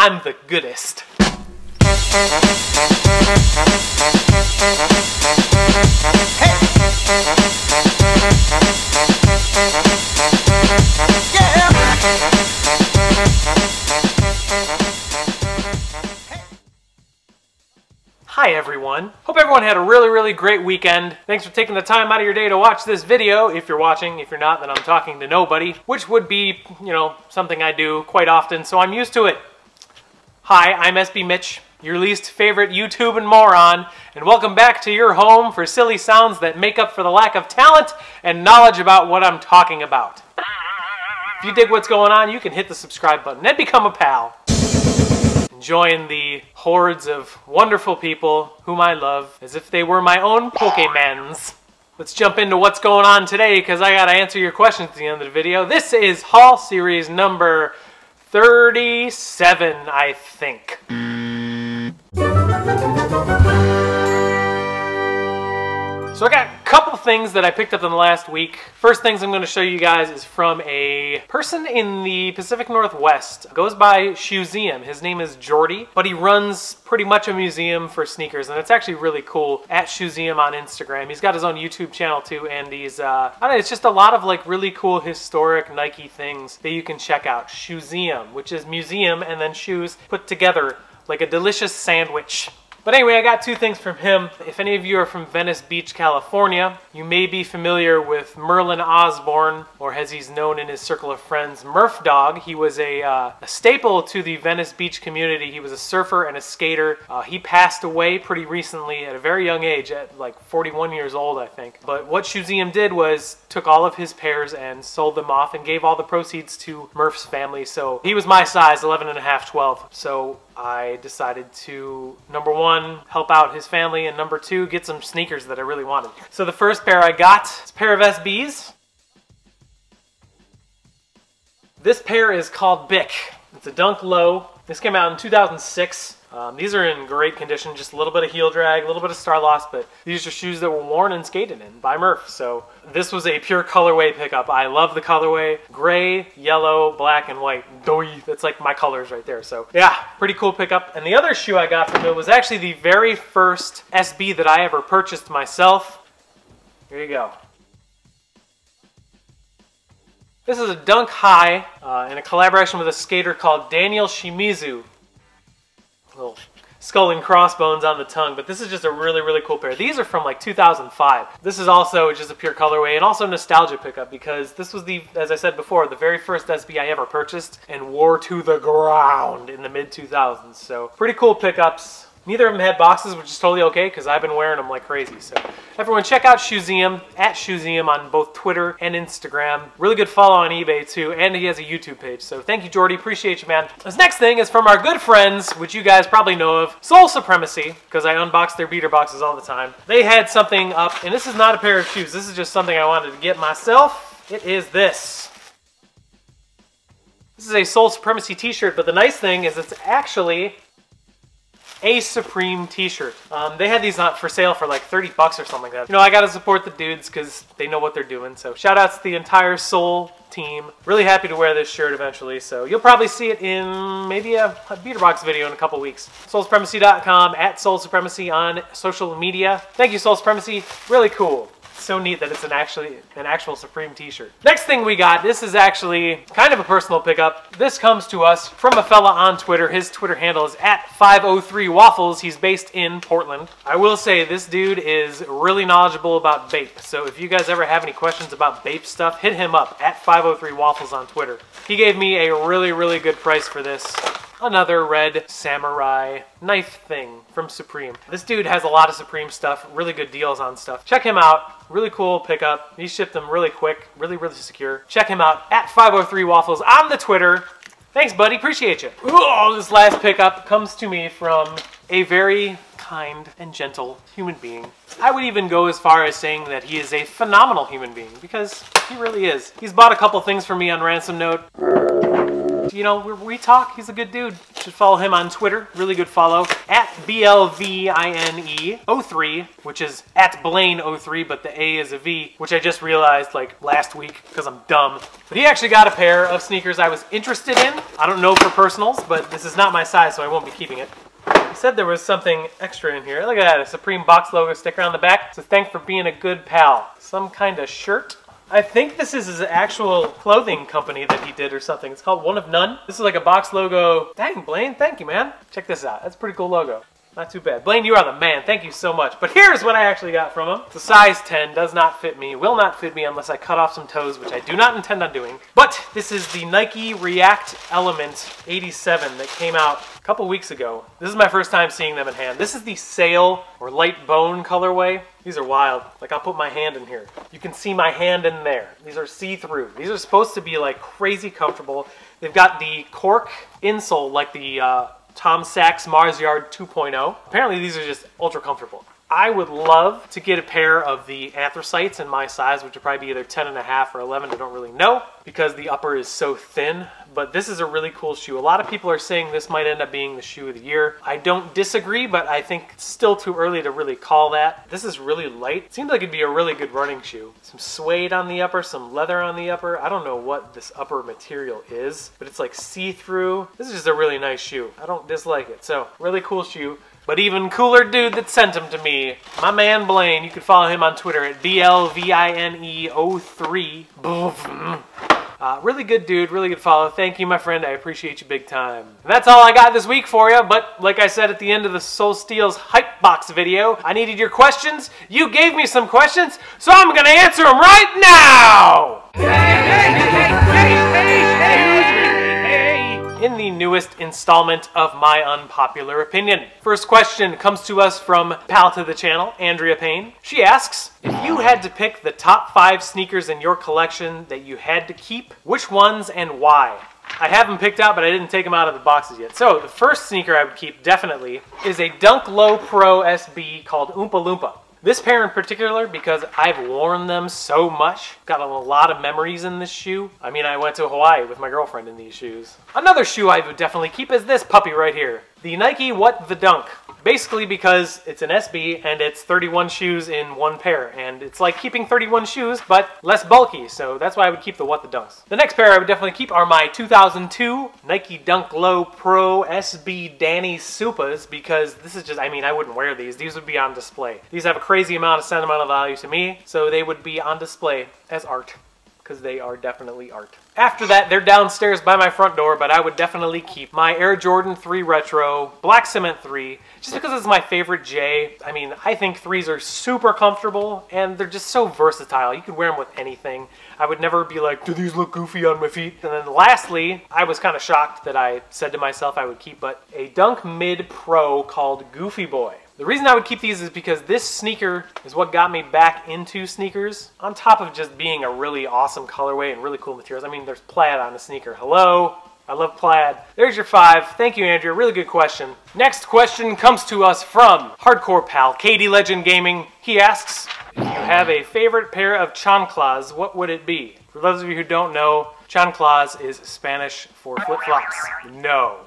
I'm the goodest. Hey! Yeah! Hi everyone. Hope everyone had a really great weekend. Thanks for taking the time out of your day to watch this video. If you're watching, if you're not, then I'm talking to nobody, which would be, you know, something I do quite often, so I'm used to it. Hi, I'm SB Mitch, your least favorite YouTube and moron, and welcome back to your home for silly sounds that make up for the lack of talent and knowledge about what I'm talking about. If you dig what's going on, you can hit the subscribe button and become a pal. Join the hordes of wonderful people whom I love as if they were my own Pokemans. Let's jump into what's going on today because I gotta answer your questions at the end of the video. This is haul series number 37, I think. So I got a couple things that I picked up in the last week. First things I'm going to show you guys is from a person in the Pacific Northwest. Goes by Shoesiam. His name is Jordy, but he runs pretty much a museum for sneakers, and it's actually really cool. At Shoesiam on Instagram. He's got his own YouTube channel too, and he's, I don't know, it's just a lot of like really cool historic Nike things that you can check out. Shoesiam, which is museum and then shoes put together like a delicious sandwich. But anyway, I got two things from him. If any of you are from Venice Beach, California, you may be familiar with Merlin Osborne, or as he's known in his circle of friends, Murph Dog. He was a staple to the Venice Beach community. He was a surfer and a skater. He passed away pretty recently at a very young age, at like 41 years old, I think. But what Shoesiam did was took all of his pairs and sold them off and gave all the proceeds to Murph's family. So he was my size, 11 and a half, 12. So I decided to, number one, help out his family, and number two, get some sneakers that I really wanted. So the first pair I got is a pair of SBs. This pair is called Bic. It's a Dunk Low. This came out in 2006. These are in great condition, just a little bit of heel drag, a little bit of star loss, but these are shoes that were worn and skated in by Murph. So this was a pure colorway pickup. I love the colorway. Gray, yellow, black, and white. Doy. That's like my colors right there. So yeah, pretty cool pickup. And the other shoe I got from it was actually the very first SB that I ever purchased myself. Here you go. This is a Dunk High in a collaboration with a skater called Daniel Shimizu. Little skull and crossbones on the tongue, but this is just a really cool pair. These are from like 2005. This is also just a pure colorway and also nostalgia pickup because this was the, as I said before, the very first SB I ever purchased and wore to the ground in the mid-2000s. So pretty cool pickups. Neither of them had boxes, which is totally okay because I've been wearing them like crazy. So everyone check out Shoesiam, at Shoesiam on both Twitter and Instagram. Really good follow on eBay too, and he has a YouTube page. So thank you, Jordy. Appreciate you, man. This next thing is from our good friends, which you guys probably know of, Soul Supremacy, because I unbox their beater boxes all the time. They had something up, and this is not a pair of shoes. This is just something I wanted to get myself. It is this. This is a Soul Supremacy t-shirt, but the nice thing is it's actually a Supreme t-shirt. They had these for sale for like 30 bucks or something like that. You know, I gotta support the dudes because they know what they're doing. So shout outs to the entire Soul team. Really happy to wear this shirt eventually. So you'll probably see it in maybe a beater box video in a couple weeks. SoulSupremacy.com, at Soul Supremacy on social media. Thank you, Soul Supremacy. Really cool. So neat that it's an actual Supreme t-shirt. Next thing we got, this is actually kind of a personal pickup. This comes to us from a fella on Twitter. His Twitter handle is at 503waffles. He's based in Portland. I will say this dude is really knowledgeable about vape. So if you guys ever have any questions about vape stuff, hit him up at 503waffles on Twitter. He gave me a really good price for this. Another red samurai knife thing from Supreme. This dude has a lot of Supreme stuff, really good deals on stuff. Check him out. Really cool pickup. He shipped them really quick, really secure. Check him out at 503waffles on the Twitter. Thanks, buddy. Appreciate you. Ooh, this last pickup comes to me from a very kind and gentle human being. I would even go as far as saying that he is a phenomenal human being because he really is. He's bought a couple things for me on Ransom Note. You know, we talk. He's a good dude. should follow him on Twitter. Really good follow. At BLVINE03, which is at Blaine03, but the A is a V, which I just realized like last week because I'm dumb. But he actually got a pair of sneakers I was interested in. I don't know for personals, but this is not my size, so I won't be keeping it. He said there was something extra in here. Look at that, a Supreme box logo sticker on the back. So thanks for being a good pal. Some kind of shirt. I think this is his actual clothing company that he did or something. It's called One of None. This is like a box logo. Dang, Blaine, thank you, man. Check this out. That's a pretty cool logo. Not too bad. Blaine, you are the man. Thank you so much. But here's what I actually got from him. It's a size 10. Does not fit me. Will not fit me unless I cut off some toes, which I do not intend on doing. But this is the Nike React Element 87 that came out a couple weeks ago. This is my first time seeing them in hand. This is the sail or light bone colorway. These are wild. Like, I'll put my hand in here. You can see my hand in there. These are see-through. These are supposed to be like crazy comfortable. They've got the cork insole like the Tom Sachs Mars Yard 2.0. Apparently these are just ultra comfortable. I would love to get a pair of the anthracites in my size, which would probably be either 10.5 or 11, I don't really know, because the upper is so thin. But this is a really cool shoe. A lot of people are saying this might end up being the shoe of the year. I don't disagree, but I think it's still too early to really call that. This is really light. It seems like it'd be a really good running shoe. Some suede on the upper, some leather on the upper. I don't know what this upper material is, but it's like see-through. This is just a really nice shoe. I don't dislike it. So, really cool shoe. But even cooler dude that sent him to me, my man Blaine. You can follow him on Twitter at BLVINE03. Really good dude, really good follow. Thank you, my friend. I appreciate you big time. And that's all I got this week for you, but like I said at the end of the Soul Steel's Hype Box video, I needed your questions. You gave me some questions, so I'm gonna answer them right now! In the newest installment of my Unpopular Opinion. First question comes to us from pal to the channel, Andrea Payne. She asks, if you had to pick the top 5 sneakers in your collection that you had to keep, which ones and why? I have them picked out, but I didn't take them out of the boxes yet. So the first sneaker I would keep definitely is a Dunk Low Pro SB called Oompa Loompa. This pair in particular, because I've worn them so much, got a lot of memories in this shoe. I mean, I went to Hawaii with my girlfriend in these shoes. Another shoe I would definitely keep is this puppy right here. The Nike What the Dunk. Basically because it's an SB and it's 31 shoes in one pair. And it's like keeping 31 shoes, but less bulky. So that's why I would keep the What the Dunks. The next pair I would definitely keep are my 2002 Nike Dunk Low Pro SB Danny Supas, because this is just, I mean, I wouldn't wear these. These would be on display. These have a crazy amount of sentimental value to me, so they would be on display as art, because they are definitely art. After that, they're downstairs by my front door, but I would definitely keep my Air Jordan 3 Retro, Black Cement 3, just because it's my favorite J. I mean, I think 3s are super comfortable, and they're just so versatile. You could wear them with anything. I would never be like, do these look goofy on my feet? And then lastly, I was kind of shocked that I said to myself I would keep, but a Dunk Mid Pro called Goofy Boy. The reason I would keep these is because this sneaker is what got me back into sneakers, on top of just being a really awesome colorway and really cool materials. I mean, there's plaid on the sneaker. Hello? I love plaid. There's your 5. Thank you, Andrea. Really good question. Next question comes to us from hardcore pal, Katie Legend Gaming. He asks, if you have a favorite pair of chanclas, what would it be? For those of you who don't know, chanclas is Spanish for flip-flops. No.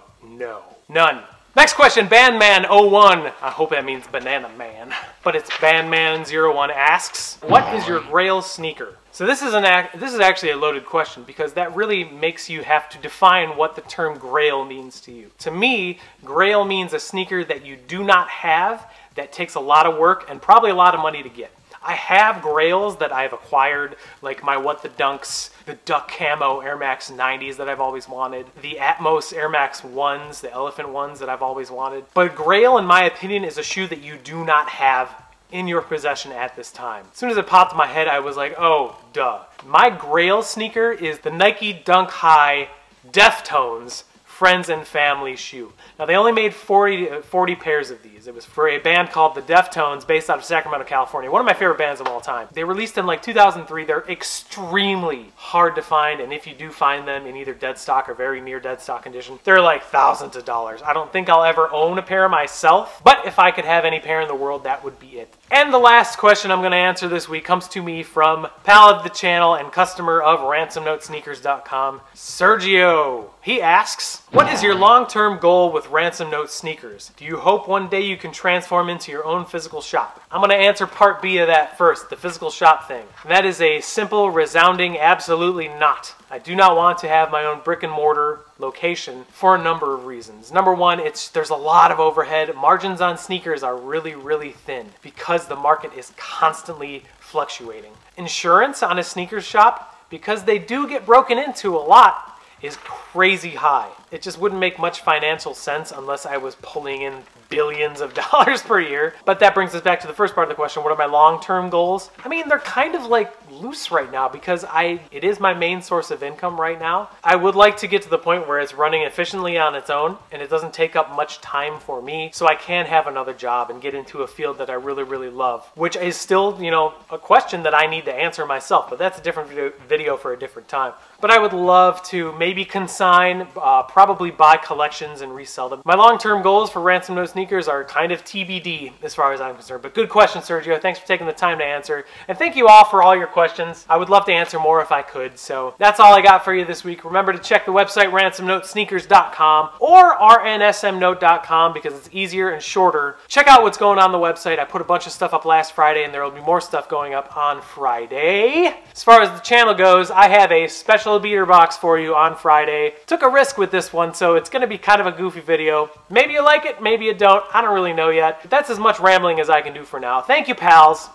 None. Next question, Bandman01. I hope that means Banana Man. But it's Bandman01 asks, what is your grail sneaker? So this is actually a loaded question, because that really makes you have to define what the term grail means to you. To me, grail means a sneaker that you do not have, that takes a lot of work and probably a lot of money to get. I have grails that I've acquired, like my What the Dunks, the Duck Camo Air Max 90s that I've always wanted, the Atmos Air Max 1s, the Elephant ones that I've always wanted. But grail, in my opinion, is a shoe that you do not have in your possession at this time. As soon as it popped in my head, I was like, oh, duh. My grail sneaker is the Nike Dunk High Deftones Friends and Family shoe. Now, they only made 40 pairs of these. It was for a band called the Deftones, based out of Sacramento, California. One of my favorite bands of all time. They released in like 2003. They're extremely hard to find, and if you do find them in either dead stock or very near dead stock condition, they're like thousands of dollars. I don't think I'll ever own a pair myself, but if I could have any pair in the world, that would be it. And the last question I'm going to answer this week comes to me from pal of the channel and customer of RansomNoteSneakers.com, Sergio. He asks, what is your long-term goal with Ransom Note sneakers? Do you hope one day you can transform into your own physical shop? I'm going to answer part B of that first, the physical shop thing. And that is a simple, resounding absolutely not. I do not want to have my own brick and mortar location for a number of reasons. Number one, there's a lot of overhead. Margins on sneakers are really, really thin because the market is constantly fluctuating. Insurance on a sneakers shop, because they do get broken into a lot, is crazy high. It just wouldn't make much financial sense unless I was pulling in billions of dollars per year. But that brings us back to the first part of the question. What are my long-term goals? I mean, they're kind of like loose right now because it is my main source of income right now. I would like to get to the point where it's running efficiently on its own and it doesn't take up much time for me, so I can have another job and get into a field that I really, really love, which is still, you know, a question that I need to answer myself, but that's a different video for a different time. But I would love to maybe consign, probably buy collections and resell them. My long-term goals for Ransom Note sneakers are kind of TBD as far as I'm concerned. But good question, Sergio. Thanks for taking the time to answer. And thank you all for all your questions. I would love to answer more if I could. So that's all I got for you this week. Remember to check the website ransomnotesneakers.com or rnsmnote.com because it's easier and shorter. Check out what's going on the website. I put a bunch of stuff up last Friday and there will be more stuff going up on Friday. As far as the channel goes, I have a special beater box for you on Friday. Took a risk with this one, so it's going to be kind of a goofy video. Maybe you like it, maybe you don't. I don't really know yet. But that's as much rambling as I can do for now. Thank you, pals,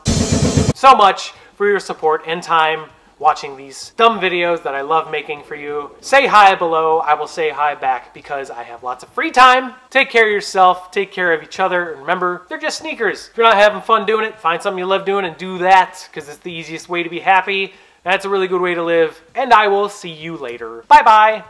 so much for your support and time watching these dumb videos that I love making for you. Say hi below. I will say hi back because I have lots of free time. Take care of yourself. Take care of each other. And remember, they're just sneakers. If you're not having fun doing it, find something you love doing and do that because it's the easiest way to be happy. That's a really good way to live. And I will see you later. Bye-bye.